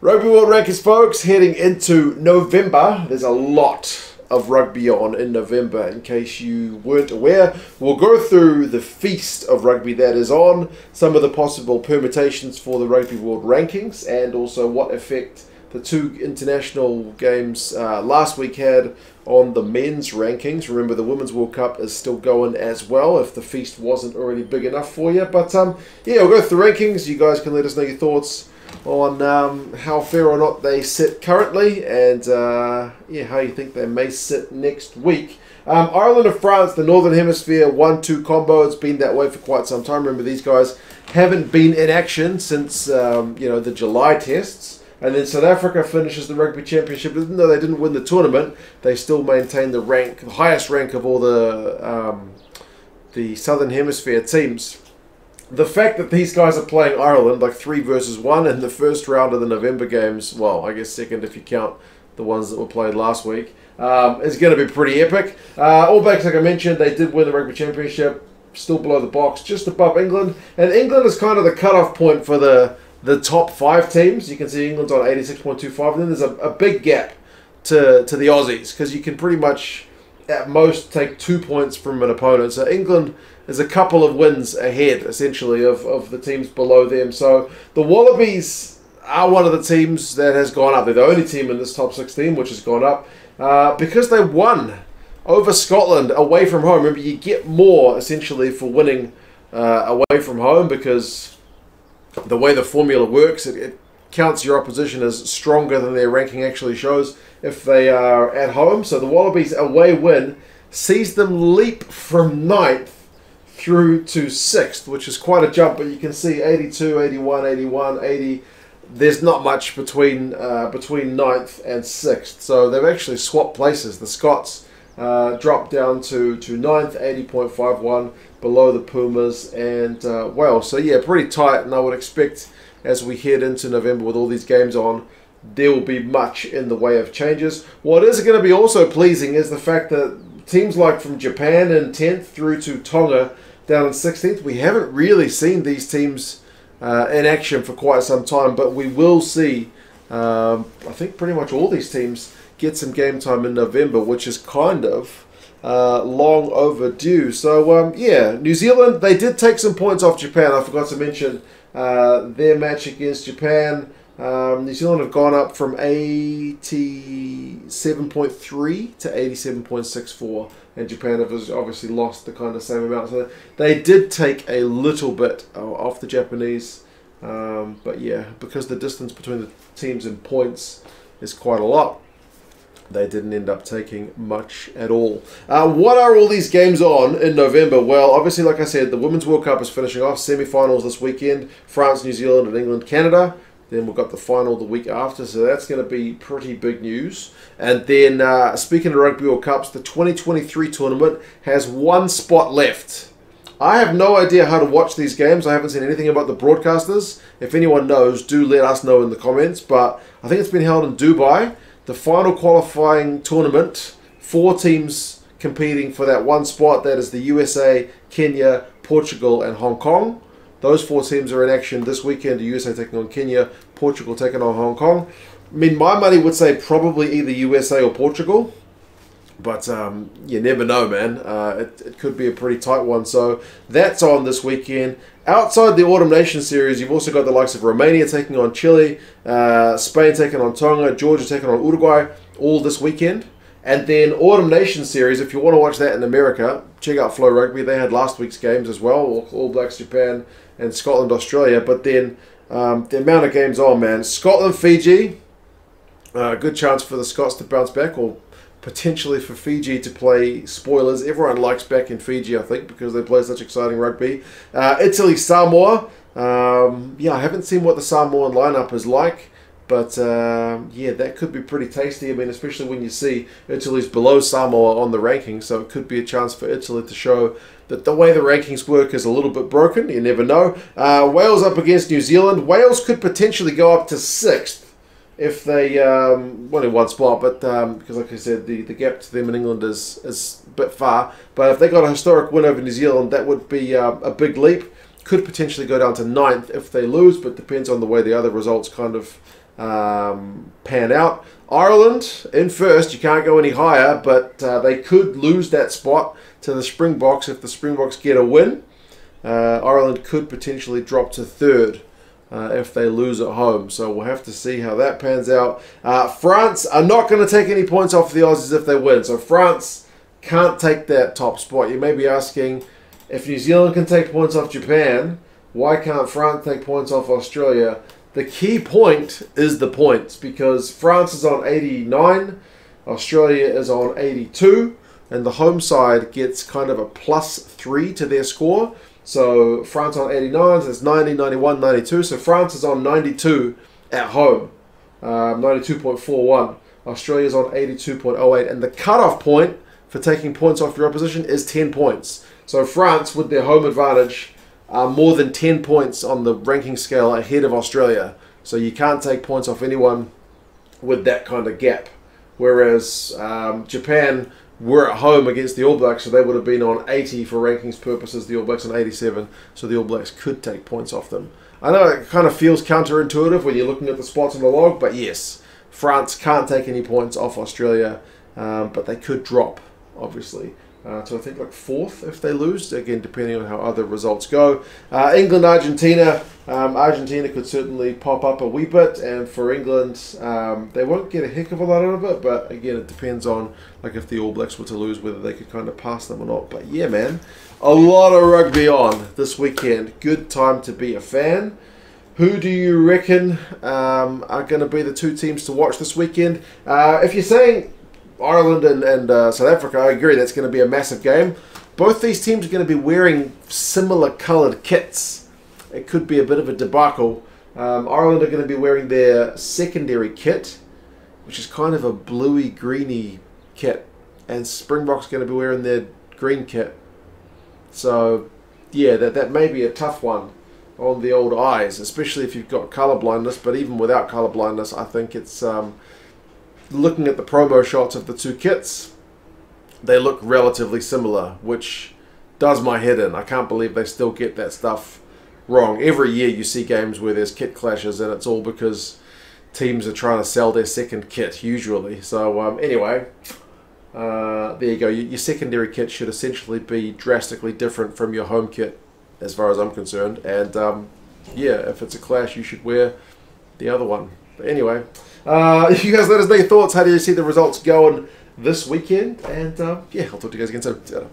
Rugby World Rankings, folks, heading into November. There's a lot of rugby on in November, in case you weren't aware. We'll go through the feast of rugby that is on, some of the possible permutations for the Rugby World Rankings, and also what effect the two international games last week had on the men's rankings. Remember, the Women's World Cup is still going as well, if the feast wasn't already big enough for you. But yeah, we'll go through the rankings. You guys can let us know your thoughts on how fair or not they sit currently, and yeah, how you think they may sit next week. Ireland and France, the Northern Hemisphere 1-2 combo. It's been that way for quite some time. Remember, these guys haven't been in action since the July tests. And then South Africa finishes the Rugby Championship. Even though they didn't win the tournament, they still maintain the rank, the highest rank of all the Southern Hemisphere teams. The fact that these guys are playing Ireland like 3 versus 1 in the first round of the November games, well, I guess second if you count the ones that were played last week, is going to be pretty epic. All Blacks, like I mentioned, they did win the Rugby Championship, still below the box, just above England. And England is kind of the cutoff point for the top 5 teams. You can see England's on 86.25, and then there's a big gap to the Aussies, because you can pretty much at most take 2 points from an opponent. So England is a couple of wins ahead, essentially, of the teams below them. So the Wallabies are one of the teams that has gone up. They're the only team in this top 16 which has gone up because they won over Scotland away from home. Remember, you get more, essentially, for winning away from home, because the way the formula works, it counts your opposition as stronger than their ranking actually shows if they are at home. So the Wallabies away win sees them leap from 9th through to 6th, which is quite a jump. But you can see 82, 81, 81, 80. There's not much between 9th and 6th. So they've actually swapped places. The Scots dropped down to 9th, 80.51, below the Pumas and Wales. So yeah, pretty tight, and I would expect as we head into November with all these games on, there will be much in the way of changes. What is going to be also pleasing is the fact that teams like from Japan in 10th through to Tonga down in 16th, we haven't really seen these teams in action for quite some time, but we will see, I think, pretty much all these teams get some game time in November, which is kind of long overdue. So yeah, New Zealand, they did take some points off Japan. I forgot to mention their match against Japan. New Zealand have gone up from 87.3 to 87.64, and Japan have obviously lost the kind of same amount. So they did take a little bit off the Japanese, but yeah, because the distance between the teams in points is quite a lot, they didn't end up taking much at all. What are all these games on in November? Well, obviously, like I said, the Women's World Cup is finishing off. Semi-finals this weekend. France, New Zealand, and England, Canada. Then we've got the final the week after, so that's going to be pretty big news. And then, speaking of Rugby World Cups, the 2023 tournament has 1 spot left. I have no idea how to watch these games. I haven't seen anything about the broadcasters. If anyone knows, do let us know in the comments. But I think it's been held in Dubai. The final qualifying tournament, 4 teams competing for that 1 spot. That is the USA, Kenya, Portugal, and Hong Kong. Those 4 teams are in action this weekend. The USA taking on Kenya, Portugal taking on Hong Kong. I mean, my money would say probably either USA or Portugal. But you never know, man. It could be a pretty tight one. So that's on this weekend. Outside the Autumn Nation Series, you've also got the likes of Romania taking on Chile, Spain taking on Tonga, Georgia taking on Uruguay, all this weekend. And then Autumn Nation Series, if you want to watch that in America, check out Flow Rugby. They had last week's games as well, All Blacks Japan and Scotland Australia. But then the amount of games on, man. Scotland Fiji, good chance for the Scots to bounce back, or potentially for Fiji to play spoilers. Everyone likes back in Fiji, I think, because they play such exciting rugby. Italy Samoa, yeah, I haven't seen what the Samoan lineup is like. But, yeah, that could be pretty tasty. I mean, especially when you see Italy's below Samoa on the rankings. So it could be a chance for Italy to show that the way the rankings work is a little bit broken. You never know. Wales up against New Zealand. Wales could potentially go up to 6th if they only 1 spot. But because, like I said, the gap to them in England is a bit far. But if they got a historic win over New Zealand, that would be a big leap. could potentially go down to 9th if they lose, but depends on the way the other results kind of pan out. Ireland in first, you can't go any higher, but they could lose that spot to the Springboks if the Springboks get a win. Ireland could potentially drop to 3rd if they lose at home, so we'll have to see how that pans out. France are not going to take any points off the Aussies if they win, so France can't take that top spot. You may be asking, if New Zealand can take points off Japan, why can't France take points off Australia? The key point is the points, because France is on 89, Australia is on 82, and the home side gets kind of a +3 to their score. So France on 89, so it's 90, 91, 92. So France is on 92 at home, 92.41. Australia's on 82.08, and the cutoff point for taking points off your opposition is 10 points. So France, with their home advantage, are more than 10 points on the ranking scale ahead of Australia. So you can't take points off anyone with that kind of gap. Whereas Japan were at home against the All Blacks, so they would have been on 80 for rankings purposes, the All Blacks on 87, so the All Blacks could take points off them. I know it kind of feels counterintuitive when you're looking at the spots on the log, but yes, France can't take any points off Australia, but they could drop, obviously. So I think like 4th if they lose, again depending on how other results go. England, Argentina. Argentina could certainly pop up a wee bit, and for England, they won't get a heck of a lot out of it, but again it depends on like if the All Blacks were to lose, whether they could kind of pass them or not. But yeah, man, a lot of rugby on this weekend. Good time to be a fan. Who do you reckon are going to be the 2 teams to watch this weekend? If you're saying Ireland and South Africa, I agree, that's going to be a massive game. Both these teams are going to be wearing similar coloured kits. It could be a bit of a debacle. Ireland are going to be wearing their secondary kit, which is kind of a bluey greeny kit, and Springboks are going to be wearing their green kit. So yeah, that may be a tough one on the old eyes, especially if you've got colour blindness. But even without colour blindness, I think it's looking at the promo shots of the 2 kits, they look relatively similar, which does my head in. I can't believe they still get that stuff wrong. Every year you see games where there's kit clashes, and it's all because teams are trying to sell their second kit, usually. So anyway, there you go. Your secondary kit should essentially be drastically different from your home kit, as far as I'm concerned. And yeah, if it's a clash, you should wear the other one. But anyway, you guys let us know your thoughts. How do you see the results going this weekend? And yeah, I'll talk to you guys again soon.